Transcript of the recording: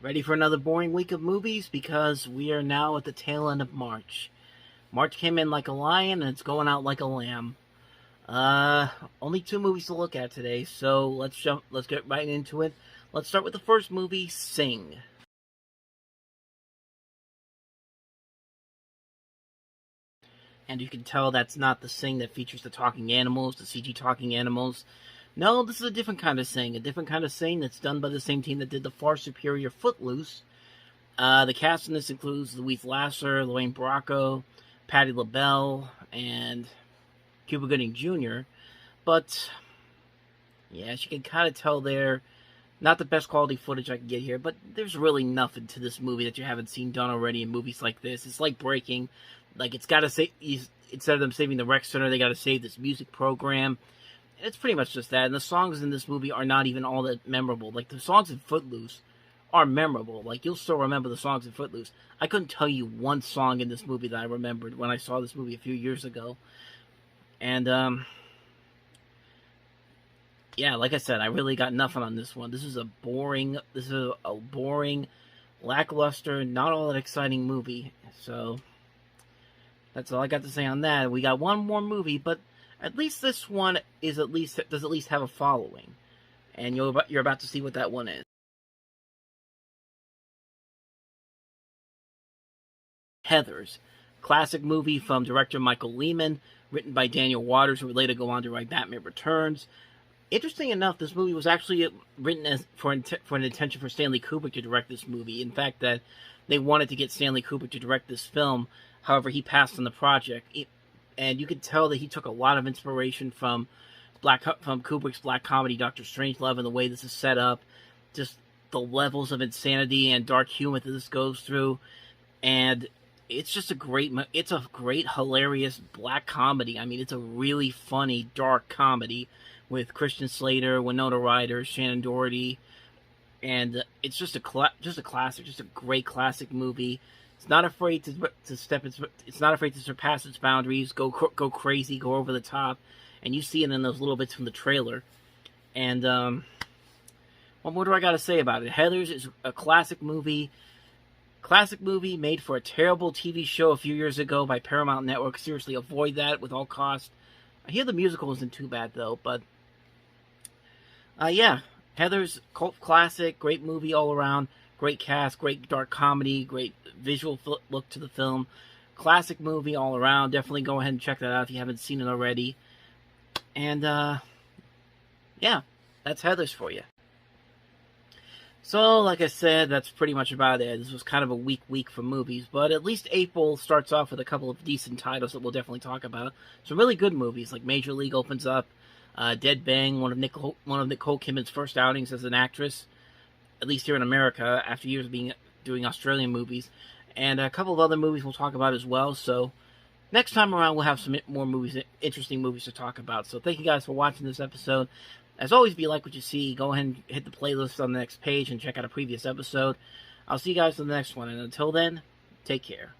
Ready for another boring week of movies? Because we are now at the tail end of March. March came in like a lion and it's going out like a lamb. Only 2 movies to look at today, so let's get right into it. Let's start with the first movie, Sing. And you can tell that's not the Sing that features the talking animals, the CG talking animals. No, this is a different kind of Sing that's done by the same team that did the far superior Footloose. The cast in this includes Louise Lasser, Lorraine Bracco, Patti LaBelle, and Cuba Gooding Jr. But, yeah, as you can kind of tell there, not the best quality footage I can get here, but there's really nothing to this movie that you haven't seen done already in movies like this. It's like Breaking. Like, it's got to say, instead of them saving the rec center, they got to save this music program. It's pretty much just that. And the songs in this movie are not even all that memorable. Like, the songs in Footloose are memorable. Like, you'll still remember the songs in Footloose. I couldn't tell you one song in this movie that I remembered when I saw this movie a few years ago. And, yeah, like I said, I really got nothing on this one. This is a boring, lackluster, not all that exciting movie. So, that's all I got to say on that. We got one more movie, but at least this one does at least have a following. And you're about to see what that one is. Heathers, classic movie from director Michael Lehman, written by Daniel Waters, who would later go on to write Batman Returns. Interesting enough, this movie was actually written for an intention for Stanley Kubrick to direct this movie. In fact, that they wanted to get Stanley Kubrick to direct this film. However, he passed on the project, and you could tell that he took a lot of inspiration from Kubrick's black comedy Dr. Strangelove, and the way this is set up, just the levels of insanity and dark humor that this goes through, and it's just a great, hilarious black comedy. I mean, it's a really funny, dark comedy with Christian Slater, Winona Ryder, Shannon Doherty, and it's just a classic, just a great classic movie. It's not afraid it's not afraid to surpass its boundaries, go crazy, go over the top, and you see it in those little bits from the trailer. And what more do I got to say about it? Heathers is a classic movie made for a terrible TV show a few years ago by Paramount Network. Seriously, avoid that with all cost. I hear the musical isn't too bad though, but yeah, Heathers, cult classic, great movie all around, great cast, great dark comedy, great visual look to the film, classic movie all around. Definitely go ahead and check that out if you haven't seen it already. And yeah, that's Heathers for you. So, like I said, that's pretty much about it. This was kind of a weak week for movies, but at least April starts off with a couple of decent titles that we'll definitely talk about. Some really good movies, like Major League opens up, Dead Bang, one of Nicole Kidman's first outings as an actress, at least here in America, after years of doing Australian movies, and a couple of other movies we'll talk about as well. So, next time around, we'll have some more movies, interesting movies to talk about. So, thank you guys for watching this episode. As always, if you like what you see, go ahead and hit the playlist on the next page and check out a previous episode. I'll see you guys in the next one, and until then, take care.